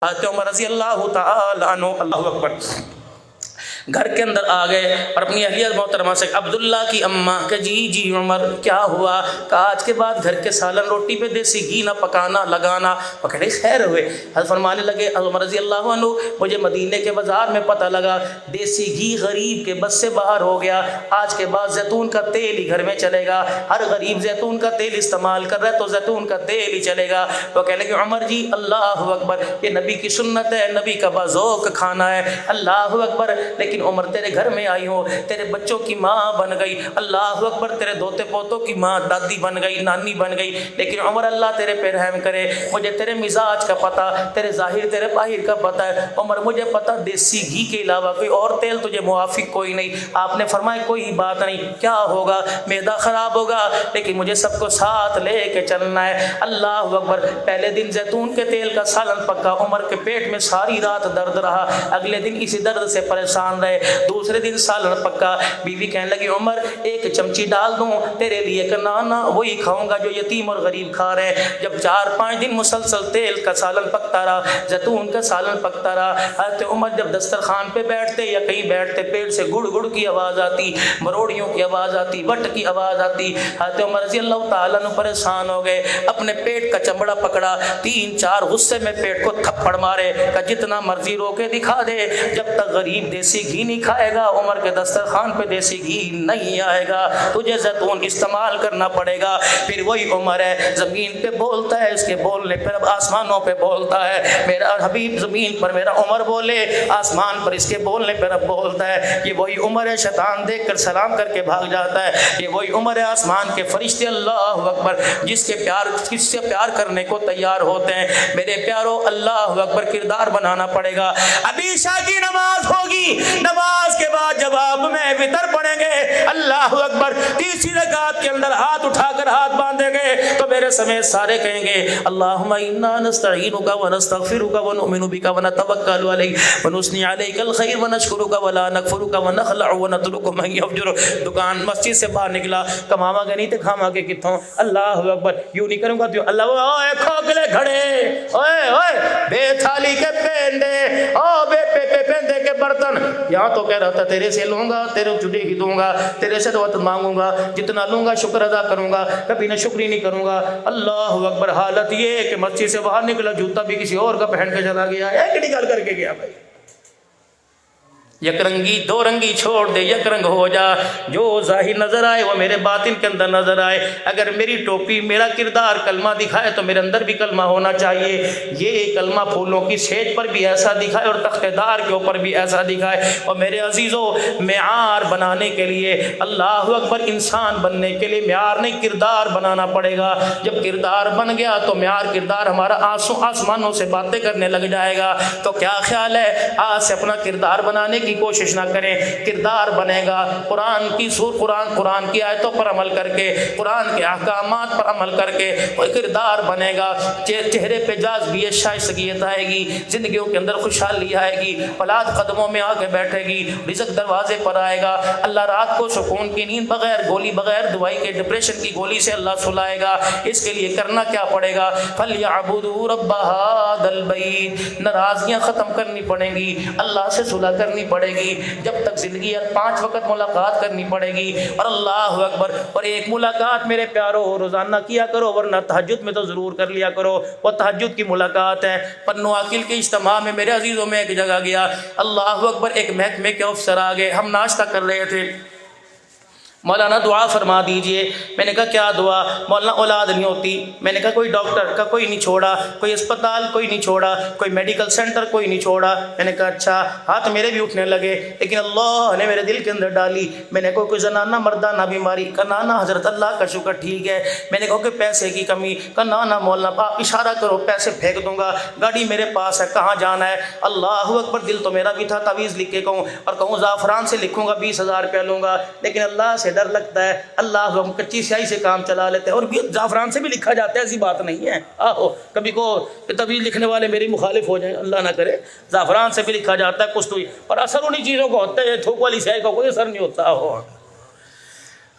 حضرت عمر رضی اللہ تعالی عنہ اللہ اکبر گھر کے اندر آ گئے اور اپنی اہلیہ محترمہ سے عبداللہ کی اماں کہ جی عمر کیا ہوا؟ کہا آج کے بعد گھر کے سالن روٹی پہ دیسی گھی نہ پکانا لگانا. وہ کہنے خیر ہوئے. حضرت فرمانے لگے عمر رضی اللہ عنہ مجھے مدینے کے بازار میں پتہ لگا دیسی گھی غریب کے بس سے باہر ہو گیا. آج کے بعد زیتون کا تیل ہی گھر میں چلے گا. ہر غریب زیتون کا تیل استعمال کر رہا ہے تو زیتون کا تیل ہی چلے گا. وہ کہنے لگے عمر جی اللہ اکبر یہ نبی کی سنت ہے, نبی کا بذوق کھانا ہے. اللہ اکبر. لیکن عمر تیرے گھر میں آئی ہوں, تیرے بچوں کی ماں بن گئی. اللہ اکبر. تیرے دوتے پوتوں کی ماں دادی بن گئی, نانی بن گئی. لیکن عمر اللہ تیرے پہ رحم کرے, مجھے تیرے مزاج کا پتہ, تیرے ظاہر تیرے باہر کا پتہ ہے. عمر مجھے پتہ دیسی گھی کے علاوہ کوئی اور تیل تجھے موافق کوئی نہیں. آپ نے فرمایا کوئی بات نہیں, کیا ہوگا معدہ خراب ہوگا لیکن مجھے سب کو ساتھ لے کے چلنا ہے. اللہ اکبر. پہلے دن زیتون کے تیل کا سالن پکا, عمر کے پیٹ میں ساری رات درد رہا. اگلے دن اسی درد سے پریشان رہے. دوسرے دن سالن پکا. بیوی کہنے لگی عمر ایک چمچی ڈال دوں تیرے لیے؟ کہ نانا وہی کھاؤں گا جو یتیم اور غریب کھا رہے ہیں. جب 4-5 دن مسلسل تیل کا سالن پکتا رہا, زیتون کا سالن پکتا رہا, حضرت عمر جب دسترخوان پہ بیٹھتے یا کہیں بیٹھتے پیٹ سے گڑ گڑ کی آواز آتی, مروڑیوں کی آواز آتی, وٹ کی آواز آتی. حضرت عمر رضی اللہ تعالیٰ عنہ پریشان ہو گئے. اپنے پیٹ کا چمڑا پکڑا, 3-4 غصے میں پیٹ کو تھپڑ مارے. کہ جتنا مرضی رو کے دکھا دے, جب تک غریب دیسی گھی نہیں کھائے گا عمر کے دسترخوان پہ دیسی گھی نہیں آئے گا. تجھے زیتون استعمال کرنا پڑے گا. پھر وہی عمر ہے زمین پہ بولتا ہے, اس کے بولنے پر اب آسمانوں پہ بولتا ہے. میرا حبیب زمین پر میرا عمر بولے, آسمان پر اس کے بولنے پر اب بولتا ہے. یہ وہی عمر ہے شیطان دیکھ کر سلام کر کے بھاگ جاتا ہے. یہ وہی عمر ہے آسمان کے فرشتے اللہ اکبر جس سے پیار کرنے کو تیار ہوتے ہیں. میرے پیارو اللہ اکبر کردار بنانا پڑے گا. ابھی عشاء کی نماز ہوگی, نماز کے بعد جب آپ میں وتر پڑھیں گے اللہ اکبر, تیسری رکعت کے اندر ہاتھ اٹھا کر ہاتھ باندھیں گے تو میرے سمیت سارے کہیں گے اللہم انا نستعینک ونستغفرک ونؤمن بک ونتوکل علیک ونثنی علیک الخیر ونشکرک ولا نکفرک ونخلع ونترک من یفجر. دکان مسجد سے باہر نکلا, کماما گے نہیں تے کھاما کے کتوں. اللہ اکبر یوں نہیں کروں گا تو اللہ اوے کھوکلے گھڑے, اوے اوے بے تھالی کے پینڈے, او بے پے پینڈے کے برتن. یہاں تو کہہ رہا تھا تیرے سے لوں گا, تیرے چھٹی کی دوں گا, تیرے سے دعوت مانگوں گا, جتنا لوں گا شکر ادا کروں گا, کبھی نہ شکری نہیں کروں گا. اللہ اکبر. حالت یہ کہ مسجد سے باہر نکلا جوتا بھی کسی اور کا پہن کے چلا گیا, ایک نکال کر کے گیا. بھائی یک رنگی دو رنگی چھوڑ دے, یک رنگ ہو جا. جو ظاہر نظر آئے وہ میرے باطن کے اندر نظر آئے. اگر میری ٹوپی میرا کردار کلمہ دکھائے تو میرے اندر بھی کلمہ ہونا چاہیے. یہ کلمہ پھولوں کی سیج پر بھی ایسا دکھائے اور تخت دار کے اوپر بھی ایسا دکھائے. اور میرے عزیزوں معیار بنانے کے لیے اللہ اکبر, انسان بننے کے لیے معیار نہیں کردار بنانا پڑے گا. جب کردار بن گیا تو معیار کردار ہمارا آسمانوں سے باتیں کرنے لگ جائے گا. تو کیا خیال ہے آج سے اپنا کردار بنانے کی کوشش نہ کریں, کردار بنے گا قرآن کی قرآن کی آیتوں پر عمل کر کے, قرآن کے احکامات پر عمل کر کے کردار بنے گا. چہرے پہ جاذبیت شائستگیت آئے گی, زندگیوں کے اندر خوشحالی آئے گی, اولاد قدموں میں آ کے بیٹھے گی, رزق دروازے پر آئے گا. اللہ رات کو سکون کی نیند بغیر گولی بغیر دوائی کے ڈپریشن کی گولی سے اللہ سلائے گا. اس کے لیے کرنا کیا پڑے گا؟ فَلْيَعْبُدُوا رَبَّ هَٰذَا الْبَيْتِ. ناراضگیاں ختم کرنی پڑیں گی, اللہ سے صلح کرنی پڑے گی. جب تک زندگی 5 وقت ملاقات کرنی پڑے گی. اور اللہ اکبر, اور ایک ملاقات میرے پیارو روزانہ کیا کرو, ورنہ تہجد میں تو ضرور کر لیا کرو. وہ تہجد کی ملاقات ہے. پنو عاقل کے اجتماع میں میرے عزیزوں میں ایک جگہ گیا, اللہ اکبر, ایک محکمے کے افسر آ گئے. ہم ناشتہ کر رہے تھے. مولانا دعا فرما دیجئے. میں نے کہا کیا دعا؟ مولانا اولاد نہیں ہوتی. میں نے کہا کوئی ڈاکٹر کا کوئی نہیں چھوڑا, کوئی اسپتال کوئی نہیں چھوڑا, کوئی میڈیکل سینٹر کوئی نہیں چھوڑا. میں نے کہا اچھا. ہاتھ میرے بھی اٹھنے لگے, لیکن اللہ نے میرے دل کے اندر ڈالی. میں نے کہا کوئی زنانہ مردانہ بیماری؟ کہا نانا حضرت اللہ کا شکر ٹھیک ہے. میں نے کہا کہ پیسے کی کمی؟ کہا نانا مولانا آپ اشارہ کرو پیسے پھینک دوں گا, گاڑی میرے پاس ہے, کہاں جانا ہے؟ اللہ اکبر. دل تو میرا بھی تھا تعویذ لکھ کے کہوں, اور کہوں زعفران سے لکھوں گا 20,000 روپیہ لوں گا, لیکن اللہ سے ڈر لگتا ہے. اللہ ہم کچی سیاہی سے کام چلا لیتے ہیں, اور بھی زعفران سے بھی لکھا جاتا ہے, ایسی بات نہیں ہے. آہو کبھی کو تعویذ لکھنے والے میری مخالف ہو جائیں, اللہ نہ کرے. زعفران سے بھی لکھا جاتا ہے کچھ تو, اور اثر انہیں چیزوں کو ہوتا ہے, تھوک والی سیاہی کا کوئی اثر نہیں ہوتا. ہو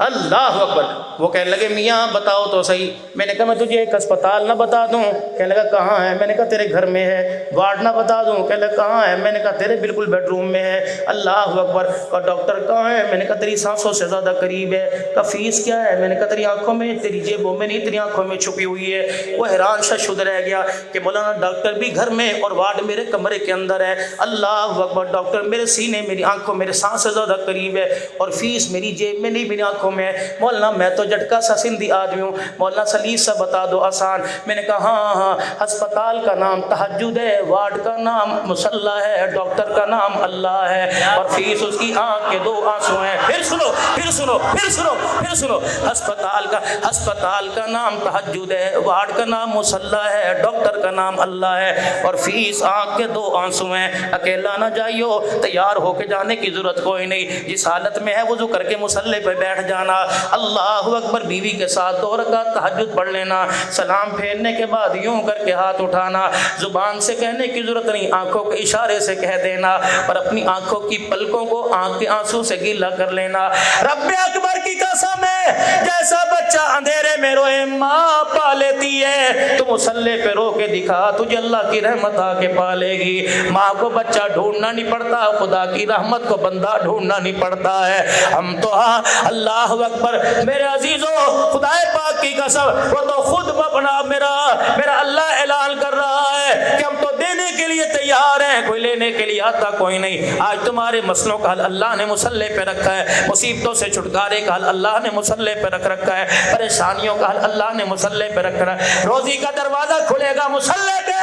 اللہ اکبر. وہ کہنے لگے میاں بتاؤ تو صحیح. میں نے کہا میں تجھے ایک اسپتال نہ بتا دوں؟ کہنے لگا کہاں ہے؟ میں نے کہا تیرے گھر میں ہے. وارڈ نہ بتا دوں؟ کہنے لگا کہاں ہے؟ میں نے کہا تیرے بالکل بیڈ روم میں ہے. اللہ اکبر. اور ڈاکٹر کہاں ہے؟ میں نے کہا تیری سانسوں سے زیادہ قریب ہے. کا فیس کیا ہے؟ میں نے کہا تیری آنکھوں میں, تیری جیبوں میں نہیں, تیری آنکھوں میں چھپی ہوئی ہے. وہ حیران شد رہ گیا کہ مولانا ڈاکٹر بھی گھر میں اور وارڈ میرے کمرے کے اندر ہے. اللہ اکبر. ڈاکٹر میرے سینے, میری آنکھوں, میرے سانس سے زیادہ قریب ہے, اور فیس میری جیب میں نہیں, میری آنکھوں میں ہے. مولانا میں تو جھٹکا سا سندھی آدمی ہوں, مولانا سلیس سا بتا دو آسان. میں نے کہا ہاں, ہسپتال کا نام تہجد ہے, وارڈ کا نام مصلی ہے, ڈاکٹر کا نام اللہ ہے, اور فیس اس کی آنکھ کے 2 آنسو ہیں. پھر سنو پھر سنو پھر سنو پھر سنو. ہسپتال کا نام تہجد ہے, وارڈ کا نام مصلی ہے, ڈاکٹر کا نام اللہ ہے, اور فیس آنکھ کے 2 آنسو ہیں. اکیلا نہ جائیو, تیار ہو کے جانے کی ضرورت کوئی نہیں. جس حالت میں ہے وضو کر کے مصلی پہ بیٹھ جانا. اللہ اکبر. بیوی کے ساتھ 2 رکعت تہجد پڑھ لینا. سلام پھیرنے کے بعد یوں کر کے ہاتھ اٹھانا. زبان سے کہنے کی ضرورت نہیں, آنکھوں کے اشارے سے کہہ دینا, اور اپنی آنکھوں کی پلکوں کو آنکھ کے آنسو سے گیلا کر لینا. رب اکبر کی قسم ہے, جیسا بچہ اندھیرے میں روئے ماں پا لیتی ہے, تو مصلی پہ رو کے دکھا, تجھے اللہ کی رحمت آ کے پالے گی. ماں کو بچہ ڈھونڈنا نہیں پڑتا, خدا کی رحمت کو بندہ ڈھونڈنا نہیں پڑتا ہے. ہم تو ہاں. اللہ اکبر. میرے عزیزوں, خدا پاک کی قسم, وہ تو خود اپنا میرا اللہ اعلان کر رہا ہے کہ ہم تو دینے کے لیے تیار ہیں, کوئی لینے کے لیے آتا کوئی نہیں. آج تمہارے مسئلوں کا حل اللہ نے مصلی پہ رکھا ہے, مصیبتوں سے چھٹکارے کا حل اللہ نے مصلی پہ رکھا ہے, پریشانیوں کا حل اللہ نے مصلی پہ رکھا ہے. روزی کا دروازہ کھلے گا مصلی پہ,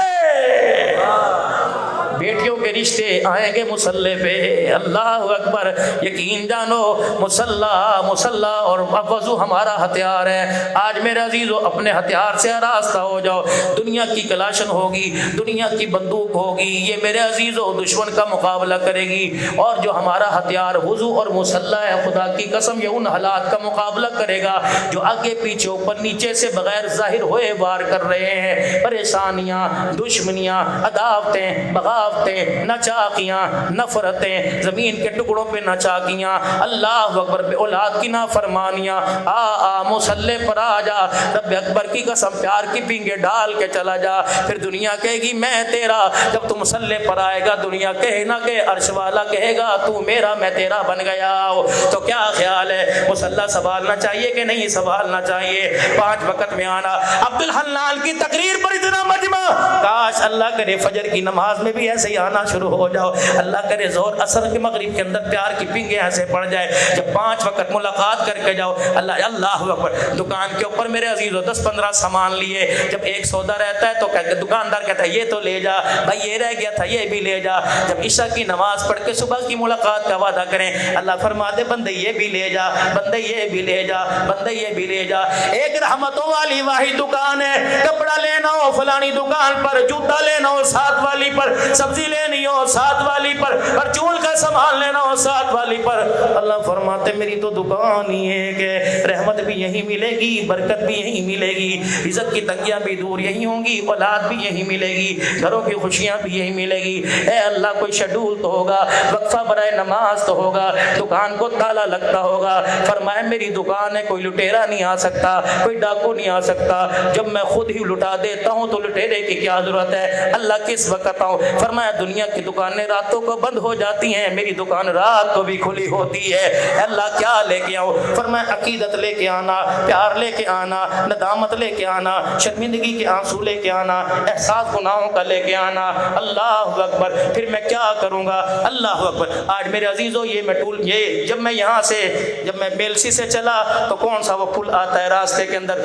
بیٹیوں کے رشتے آئیں گے مصلی پہ. اللہ اکبر. یقین جانو مصلی اور وضو ہمارا ہتھیار ہے. آج میرے عزیزو اپنے ہتھیار سے آراستہ ہو جاؤ. دنیا کی کلاشن ہوگی, دنیا کی بندوق ہوگی, یہ میرے عزیزو دشمن کا مقابلہ کرے گی, اور جو ہمارا ہتھیار وضو اور مصلی ہے, خدا کی قسم یہ ان حالات کا مقابلہ کرے گا جو آگے پیچھے اوپر نیچے سے بغیر ظاہر ہوئے وار کر رہے ہیں. پریشانیاں, دشمنیاں, عداوتیں, بغاوتیں, نچاقیاں, نفرتیں, زمین کے ٹکڑوں پہ نچاقیاں, اللہ اکبر, بے اولاد کی نافرمانیاں. مصلی پر آ جا. رب اکبر کی قسم پیار کی پینگے ڈال کے چلا جا. پھر دنیا کہے گی میں تیرا. جب تو مصلی پر آئے گا دنیا کہے نہ کہ عرش والا کہے گا تو میرا میں تیرا بن گیا. تو کیا خیال ہے, مصلی سنبھالنا چاہیے کہ نہیں سنبھالنا چاہیے؟ 5 وقت میں آنا. عبد الحنان کی تقریر پر اتنا مجمع, کاش اللہ کرے فجر کی نماز میں بھی ایسے ہی آنا شروع ہو جاؤ. اللہ کرے زور اثر کے مغرب کے اندر پیار کی پینگیں ایسے پڑ جائے. جب 5 وقت ملاقات کر کے جاؤ, اللہ اکبر. دکان کے اوپر میرے عزیزو 10-15 سامان لیے, جب ایک سودا رہتا ہے تو دکاندار کہتا ہے یہ تو لے جا بھائی, یہ رہ گیا تھا یہ بھی لے جا. جب عشاء کی نماز پڑھ کے صبح کی ملاقات کا وعدہ کریں, اللہ فرما دے بندے یہ بھی لے جا, بندے یہ بھی لے جا, بندے یہ بھی لے جا. ایک رحمتوں والی واحد دکان ہے, کپڑا لینا ہو فلانی دکان پر, جوتا لینا ہو ساتھ والی پر, سبزی لینی ہو ساتھ والی پر, پرچول کا سامان لینا ہو ساتھ والی پر. اللہ فرماتے میری تو دکان ہی ہے کہ رحمت بھی یہی ملے گی, برکت بھی یہی ملے گی, رزق کی تنگیاں بھی دور یہی ہوں گی, اولاد بھی یہی ملے گی, گھروں کی خوشیاں بھی یہی ملے گی. اے اللہ کوئی شیڈول تو ہوگا, وقفہ برائے نماز تو ہوگا, دکان کو تالا لگتا ہوگا. فرمایا میری دکان ہے, کوئی لٹیرا نہیں آ سکتا, کوئی ڈاکو نہیں آ سکتا. جب میں خود ہی لٹا دیتا ہوں تو لٹیرے کی کیا ضرورت ہے, اللہ کس وقت آؤں. فرمایا دنیا کی دکانیں راتوں کو بند ہو جاتی ہیں, میری دکان رات کو بھی کھلی ہوتی ہے. اللہ کیا لے کے آؤں. فرمایا عقیدت لے کے آنا, پیار لے کے آنا, ندامت لے کے آنا, شرمندگی کے آنسو لے کے آنا, احساس گناہوں کا لے کے آنا. اللہ اکبر. پھر میں کیا کروں گا. اللہ اکبر. آج میرے عزیزو یہ جب میں یہاں سے جب میں بیلسی سے چلا تو کون سا وہ پل آتا ہے راستے کے اندر,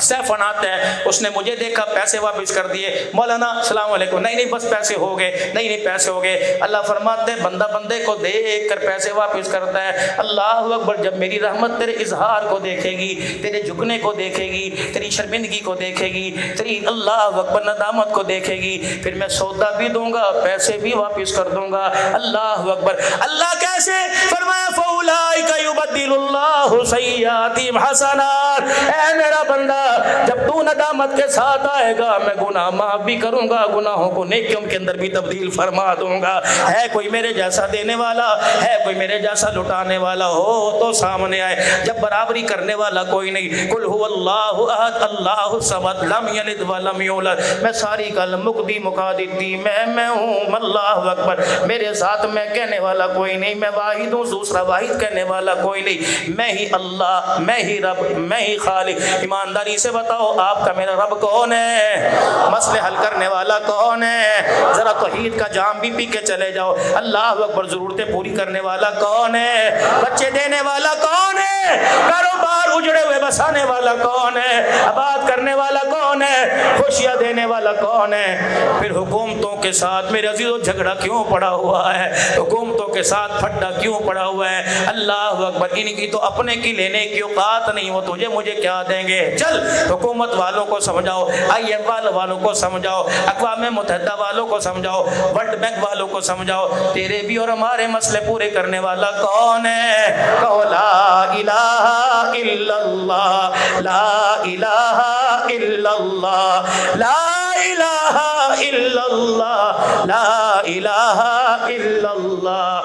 سیفن آتا ہے, اس نے مجھے دیکھا, پیسے واپس کر دیے. مولانا السلام علیکم. نہیں بس پیسے ہو گئے, نہیں پیسے ہو گئے. اللہ فرماتے ہیں بندہ بندے کو دیکھ کر پیسے واپس کرتا ہے. اللہ اکبر. جب میری رحمت تیرے اظہار کو دیکھے گی, تیرے جھکنے کو دیکھے گی, تیری شرمندگی کو دیکھے گی, تیری اللہ اکبر ندامت کو دیکھے گی, پھر میں سودا بھی دوں گا, پیسے بھی واپس کر دوں گا. اللہ اکبر. اللہ کیسے؟ فرمایا اولئک یبدل اللہ سیئاتہم حسنات، اے میرا بندہ جب تو ندامت کے ساتھ آئے گا میں گناہ معاف بھی کروں گا، گناہوں کو نیکیوں کے اندر بھی تبدیل فرما دوں گا۔ ہے کوئی میرے جیسا دینے والا، ہے کوئی میرے جیسا لٹانے والا، ہو تو سامنے آئے۔ جب برابری کرنے والا کوئی نہیں، قل هو اللہ احد اللہ الصمد لم یلد ولم یولد، میں ساری کل مقدی مکا دیتی میں ہوں، اللہ اکبر، میرے ساتھ میں کہنے والا کوئی نہیں، میں واحد ہوں، دوسرا واحد کہنے والا کوئی نہیں، میں ہی اللہ، میں ہی رب، میں ہی خالق۔ ایمانداری سے بتاؤ آپ کا میرا رب کون ہے؟ مسئلے حل کرنے والا کون ہے؟ ذرا توحید کا جام بھی پی کے چلے جاؤ۔ اللہ اکبر، ضرورتیں پوری کرنے والا کون ہے؟ بچے دینے والا کون ہے؟ کاروبار اجڑے ہوئے بسانے والا کون ہے؟ آباد کرنے والا کون ہے؟ خوشیاں دینے والا کون ہے؟ پھر حکومتوں کے ساتھ میرے عزیزو جھگڑا کیوں پڑا ہوا ہے؟ حکومتوں کے ساتھ پھڈا کیوں پڑا ہوا ہے؟ اللہ اکبر، ان کی تو اپنے کی لینے کی اوقات نہیں، ہو تجھے مجھے کیا دیں گے؟ چل حکومت والوں کو سمجھاؤ، IMF والوں کو سمجھاؤ، اقوام متحدہ والوں کو سمجھاؤ، ورلڈ بینک والوں کو سمجھاؤ، تیرے بھی اور ہمارے مسئلے پورے کرنے والا کون ہے؟ کہو لا الہ الا اللہ، لا الہ الا اللہ، لا الہ الا اللہ، لا الہ الا اللہ۔